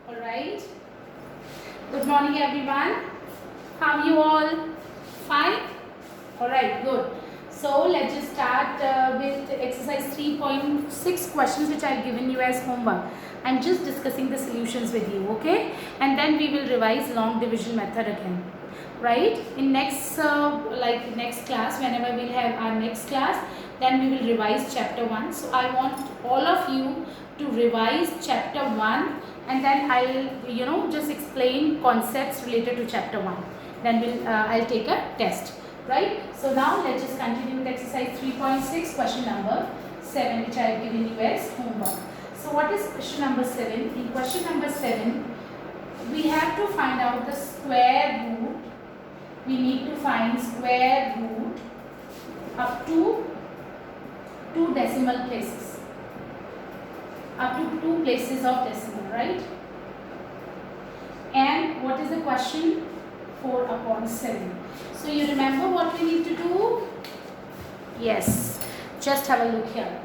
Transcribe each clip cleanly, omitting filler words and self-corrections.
Alright. Good morning everyone. How are you all? Fine? Alright, good. So let's just start with exercise 3.6 questions which I have given you as homework. I'm just discussing the solutions with you, okay? And then we will revise long division method again. Right? In next next class, whenever we'll have our next class, then we will revise chapter 1. So I want all of you to revise chapter 1 and then I'll just explain concepts related to chapter 1. Then I'll take a test. Right? So now let's just continue with exercise 3.6 question number 7 which I have given you as homework. So what is question number 7? In question number 7 we have to find out the square root. We need to find square root up to 2 decimal places. Up to 2 places of decimal, right? And what is the question? 4 upon 7. So you remember what we need to do? Yes. Just have a look here.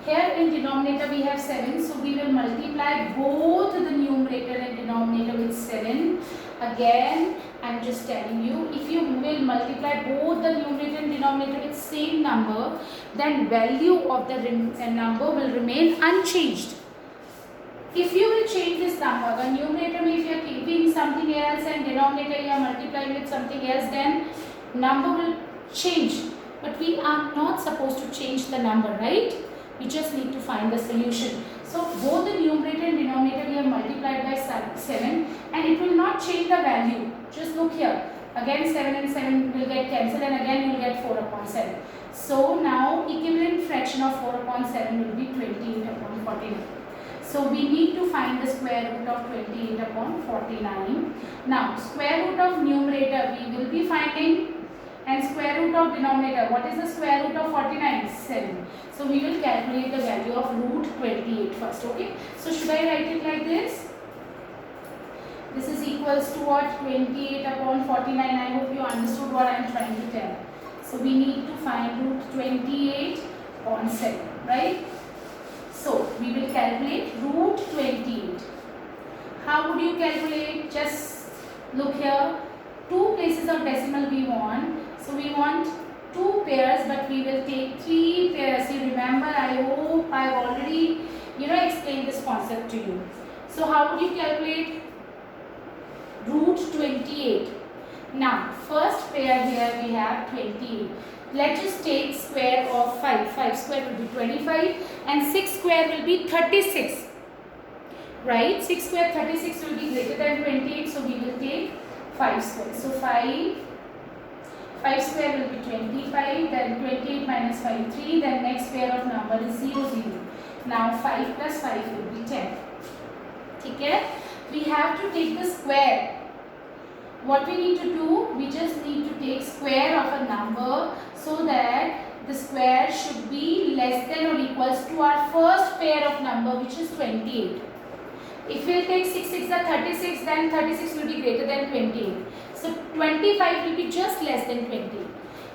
Here in denominator we have 7. So we will multiply both the numerator and denominator with 7. Again, I'm just telling you, if you will multiply both the numerator and denominator with same number, then value of the number will remain unchanged. If you will change this number, the numerator if you are keeping something else and denominator you are multiplying with something else, then number will change. But we are not supposed to change the number, right? We just need to find the solution. So both the numerator and denominator we have multiplied by 7 and it will not change the value. Just look here. Again 7 and 7 will get cancelled and again you will get 4 upon 7. So now equivalent fraction of 4 upon 7 will be 28 upon 49. So we need to find the square root of 28 upon 49. Now square root of numerator we will be finding, and square root of denominator. What is the square root of 49? 7. So we will calculate the value of root 28 first. Okay. So should I write it like this? This is equals to what? 28 upon 49. I hope you understood what I am trying to tell. So we need to find root 28 upon 7. Right? So we will calculate root 28. How would you calculate? Just look here. 2 places of decimal we want. So we want 2 pairs, but we will take 3 pairs. You remember, I hope I have already explained this concept to you. So how would you calculate root 28? Now first pair here we have 28. Let's just take square of 5. 5 square will be 25 and 6 square will be 36. Right? 6 square 36 will be greater than 28. So we will take 5 square. So 5 square will be 25, then 28 minus 5, 3, then next pair of number is 0, 0. Now 5 plus 5 will be 10. Okay? We have to take the square. What we need to do, we just need to take square of a number so that the square should be less than or equals to our first pair of number, which is 28. If we will take 6 6 are 36, then 36 will be greater than 28. So 25 will be just less than 20.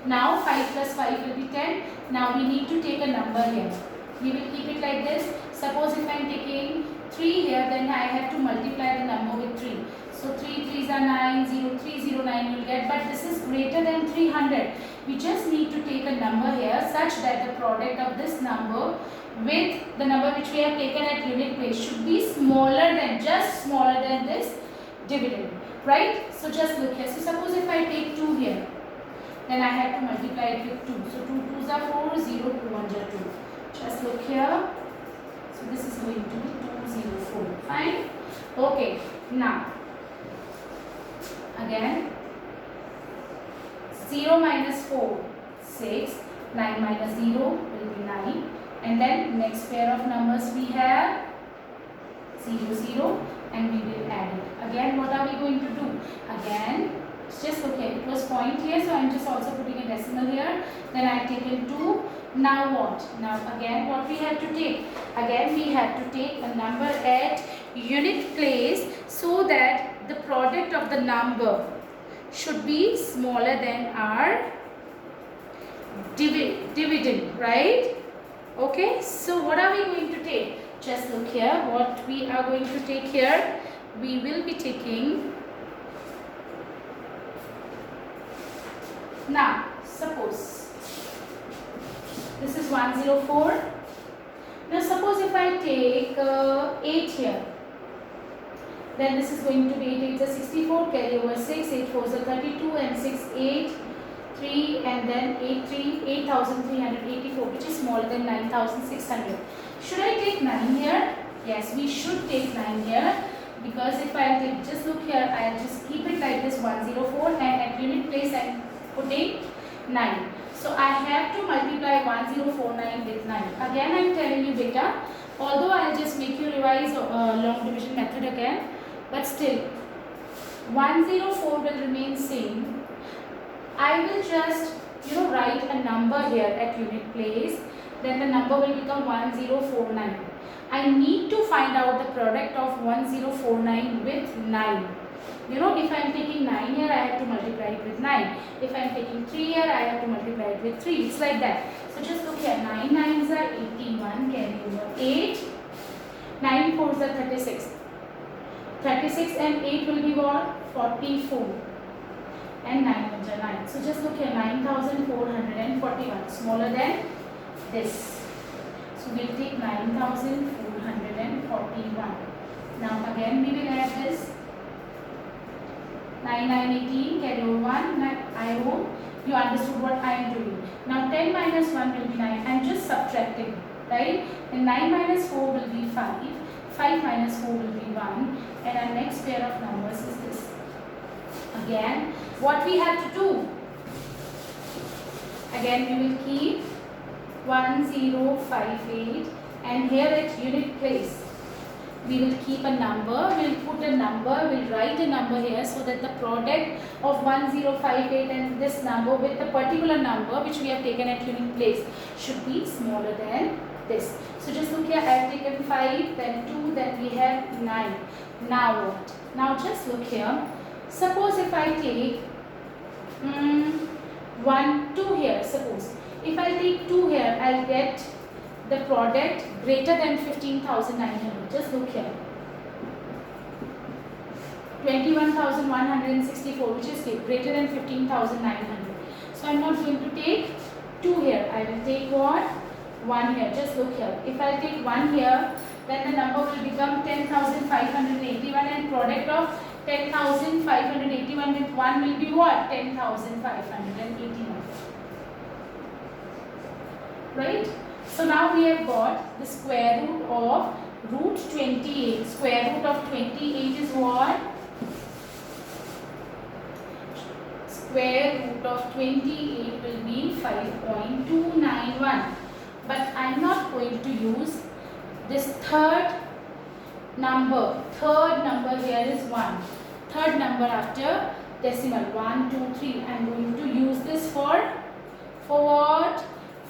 Now 5 plus 5 will be 10. Now we need to take a number here. We will keep it like this. Suppose if I am taking 3 here, then I have to multiply the number with 3. So 3 3s are 9, 0, 309 will get, but this is greater than 300. We just need to take a number here such that the product of this number with the number which we have taken at unit place should be smaller than this dividend, right? So just look here. So suppose if I take 2 here, then I have to multiply it with 2. So 2 2s are 4, 0, 2 1s are 2. Just look here. So this is going to be 2 0 4. Fine. Okay. Now again 0 minus 4 6, 9 minus 0 will be 9. And then next pair of numbers we have 0 0 and we will add it. Again what are we going to do? Again just okay, it was point here, so I am just also putting a decimal here. Then I have taken 2. Now what? Now again what we have to take? Again we have to take a number at unit place so that the product of the number should be smaller than our dividend, right? Okay, so what are we going to take? Just look here, what we are going to take here. we will be taking, now suppose this is 104. Now suppose if I take 8 here, then this is going to be 8 8 is 64, carry over 6, 8 4 is 32, and 6 8 3, and then 8 3 8384, which is smaller than 9600. Should I take 9 here? Yes, we should take 9 here, because if I take, just look here, I'll just keep it like this 104, and at unit place I'm putting 9. So I have to multiply 1049 with 9. Again I'm telling you beta, although I'll just make you revise long division method again, but still 104 will remain same. I will just write a number here at unit place, then the number will become 1049. I need to find out the product of 1049 with 9. If I am taking 9 here, I have to multiply it with 9. If I am taking 3 here, I have to multiply it with 3. It's like that. So just look here, 9 9s are 81, carry over 8, 9 4s are 36. 36 and 8 will be what? 44. And 9 1s are 9. So just look here, 9441, smaller than this. So we'll take 9441. Now again we will add this. 9 9 18, carry over 1. I hope you understood what I am doing. Now 10 minus 1 will be 9. I am just subtracting, right? And 9 minus 4 will be 5. 5 minus 4 will be 1. And our next pair of numbers is this. Again, what we have to do? Again we will keep 1058, and here at unit place we will keep a number, we'll put a number, we'll write a number here, so that the product of 1058 and this number with the particular number which we have taken at unit place should be smaller than this. So just look here, I have taken 5, then 2, then we have 9. Now what? Now just look here. Suppose if I take 1, 2 here, suppose. If I take 2 here, I'll get the product greater than 15,900. Just look here. 21,164, which is greater than 15,900. So I'm not going to take 2 here. I will take what? 1 here. Just look here. If I take 1 here, then the number will become 10,581, and product of 10,581 with 1 will be what? 10,581. Right? So now we have got the square root of root 28. Square root of 28 is what? Square root of 28 will be 5.291. But I am not going to use this third number. Third number here is 1. Third number after decimal. 1, 2, 3. I am going to use this for what?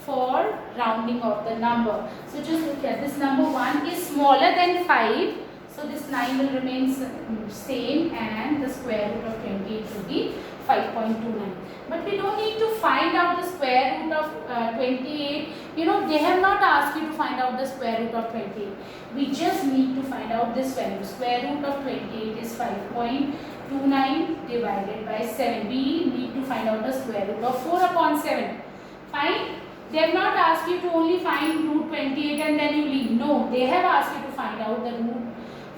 For rounding of the number. So just look at this, number 1 is smaller than 5. So this 9 will remain same, and the square root of 28 will be 5.29. But we don't need to find out the square root of 28. They have not asked you to find out the square root of 28. We just need to find out this value. Square root of 28 is 5.29 divided by 7. We need to find out the square root of 4 upon 7. Fine? They have not asked you to only find root 28 and then you leave. No, they have asked you to find out the root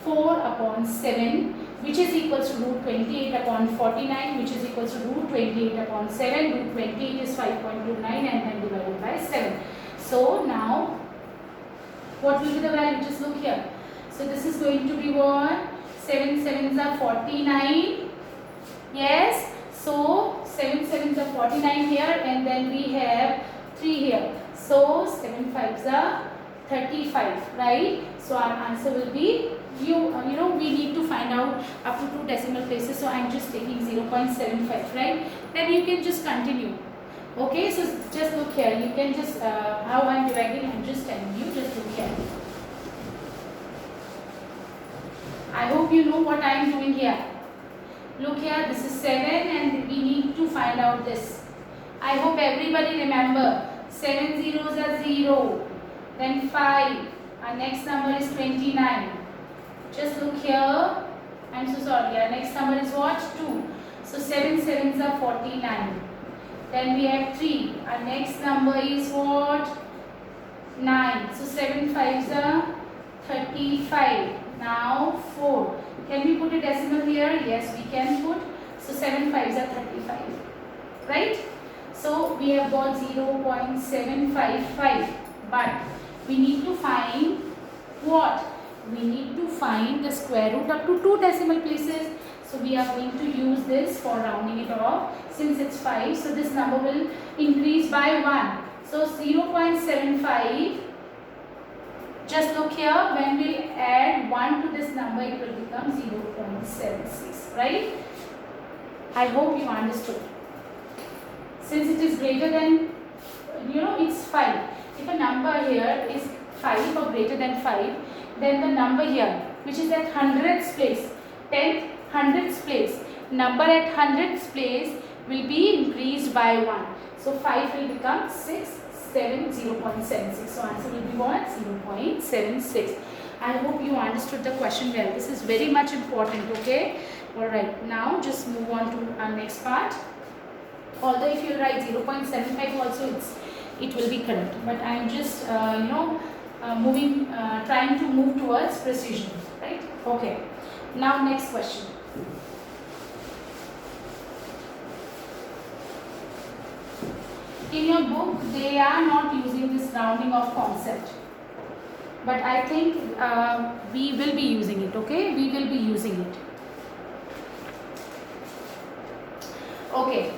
4 upon 7, which is equals to root 28 upon 49, which is equals to root 28 upon 7. Root 28 is 5.29 and then divided by 7. So now, what will be the value? Just look here. So this is going to be what? 7 7s are 49. Yes. So 7 7s are 49 here, and then we have 3 here. So 7 5s are 35, right? So our answer will be, we need to find out up to 2 decimal places. So I am just taking 0.75, right? Then you can just continue. Okay, so just look here. You can just, how I am dividing, I am just telling you. Just look here. I hope you know what I am doing here. Look here, this is 7 and we need to find out this. I hope everybody remember. 7 zeros are 0. Then 5. Our next number is 29. Just look here. I'm so sorry. Our next number is what? 2. So 7 sevens are 49. Then we have 3. Our next number is what? 9. So 7 fives are 35. Now 4. Can we put a decimal here? Yes, we can put. So 7 fives are 35. Right? So we have got 0.755. But we need to find what? We need to find the square root up to 2 decimal places. So we are going to use this for rounding it off. Since it's 5, so this number will increase by 1. So 0.75. Just look here, when we add 1 to this number, it will become 0.76, right? I hope you understood. Since it is greater than, it's 5. If a number here is 5 or greater than 5, then the number here, which is at hundredths place, 10th hundredths place, number at hundredths place will be increased by 1. So 5 will become 6. 0.76. So answer will be what? 0.76. I hope you understood the question well. This is very much important, okay? Alright, now just move on to our next part. Although if you write 0.75 also it will be correct. But I am just trying to move towards precision, right? Okay. Now next question. In your book, they are not using this rounding off concept. But I think we will be using it, okay? We will be using it. Okay.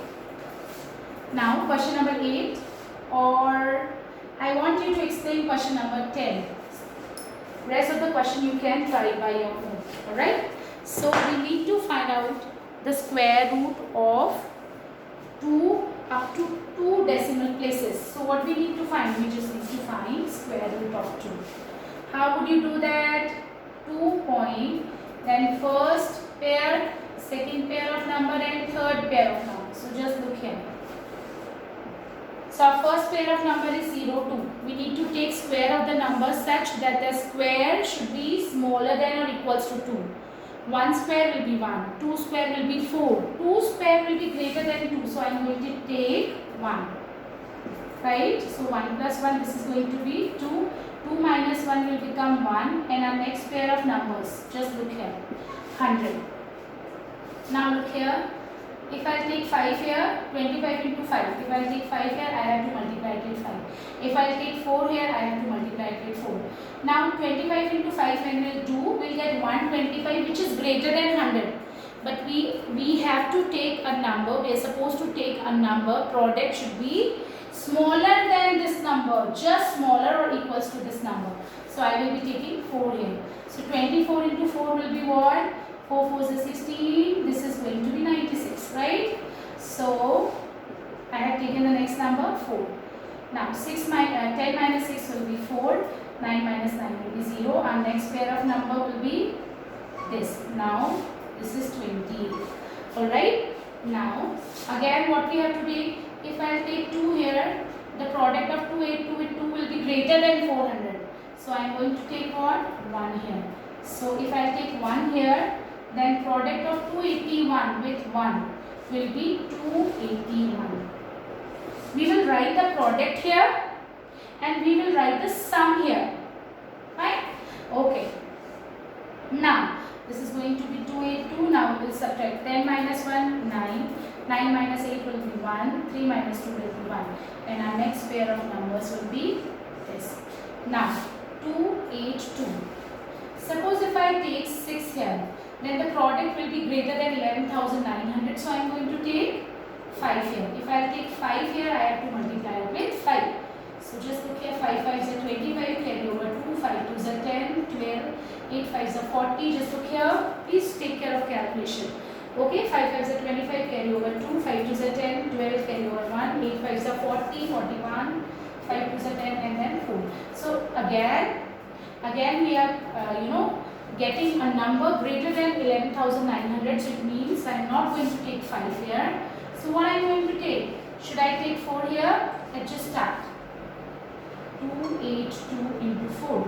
Now, question number 8. Or I want you to explain question number 10. Rest of the question you can try by your own. Alright? So, we need to find out the square root of 2 up to 2 decimal places. So what we need to find? We just need to find square root of 2. How would you do that? 2 point, then first pair, second pair of number and third pair of number. So just look here. So our first pair of number is 0, 2. We need to take square of the number such that the square should be smaller than or equals to 2. 1 square will be 1, 2 square will be 4, 2 square will be greater than 2, so I am going to take 1, right? So 1 plus 1, this is going to be 2, 2 minus 1 will become 1, and our next pair of numbers, just look here, 100. Now look here, if I take 5 here, 25 into 5, if I take 5 here, I have to multiply it with 5. If I take 4 here, I have to multiply it with 4. Now 25 into 5 when we do, we'll get 125 which is greater than 100. But we have to take a number, we are supposed to take a number, product should be smaller than this number, just smaller or equals to this number. So I will be taking 4 here. So 24 into 4 will be what? 4 4 is 16, this is going to be 96, right? So I have taken the next number 4. Now 10 minus 6 will be 4, 9 minus 9 will be 0. Our next pair of number will be this. Now this is 28. Alright. Now again what we have to take, if I take 2 here, the product of 282 with 2 will be greater than 400. So I am going to take what? 1 here. So if I take 1 here, then product of 281 with 1 will be 281. We will write the product here and we will write the sum here. Right? Okay. Now, this is going to be 282. Now we will subtract 10 minus 1, 9. 9 minus 8 will be 1. 3 minus 2 will be 1. And our next pair of numbers will be this. Now, 282. Suppose if I take 6 here, then the product will be greater than 11,900. So I am going to take 5 here. If I take 5 here, I have to multiply it with 5. So just look here, 5 5s are 25, carry over 2, 5 2s are 10, 12, 8 5s are 40. Just look here, please take care of calculation. Okay, 5 5s are 25, carry over 2, 5 2s are 10, 12, carry over 1, 8 5s are 40, 41, 5 2s are 10 and then 4. So again we are, getting a number greater than 11,900. So it means I am not going to take 5 here. So what I am going to take? Should I take 4 here? Let's just start. 282 into 4.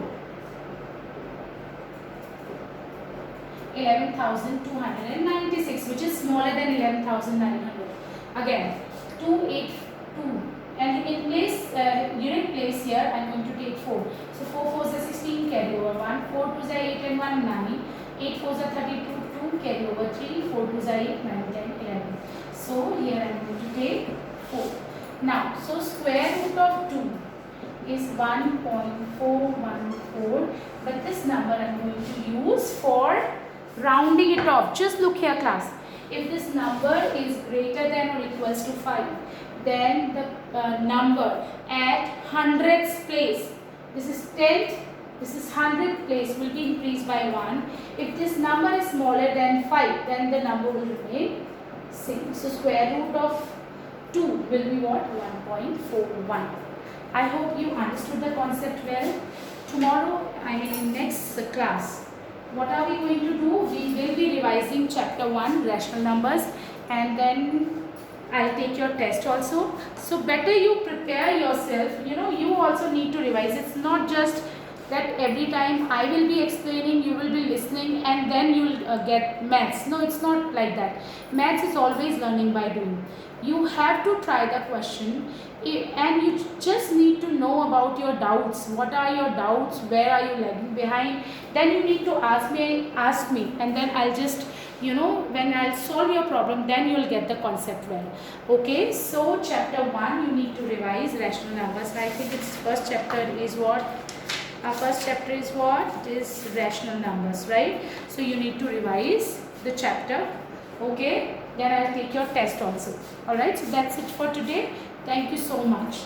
11,296, which is smaller than 11,900. Again, 282, and in place, unit place here, I am going to take 4. So 4 4s are 16, carry over 1, 4 2s are 8 and 1 9, 8 4s are 32, 2 carry over 3, 4 2s are 8, 9 10 11. So here I am going to take 4. Now, so square root of 2 is 1.414, but this number I am going to use for rounding it off. Just look here, class. If this number is greater than or equals to 5, then the number at hundredths place, this is 10th, this is 100th place, will be increased by 1. If this number is smaller than 5, then the number will remain same. So square root of 2 will be what? 1.41. I hope you understood the concept well. Tomorrow, I mean in next class, what are we going to do? We will be revising chapter 1, rational numbers, and then I'll take your test also. So better you prepare yourself. You know, you also need to revise. It's not just that every time I will be explaining, you will be listening, and then you will get maths. No, it's not like that. Maths is always learning by doing. You have to try the question, and you just need to know about your doubts. What are your doubts? Where are you lagging behind? Then you need to ask me, and then I'll just, you know, when I'll solve your problem, then you'll get the concept well. Okay, so chapter 1 you need to revise rational numbers. I think its first chapter is what? Our first chapter is what? It is rational numbers, right? So you need to revise the chapter. Okay, then I'll take your test also. Alright, so that's it for today. Thank you so much.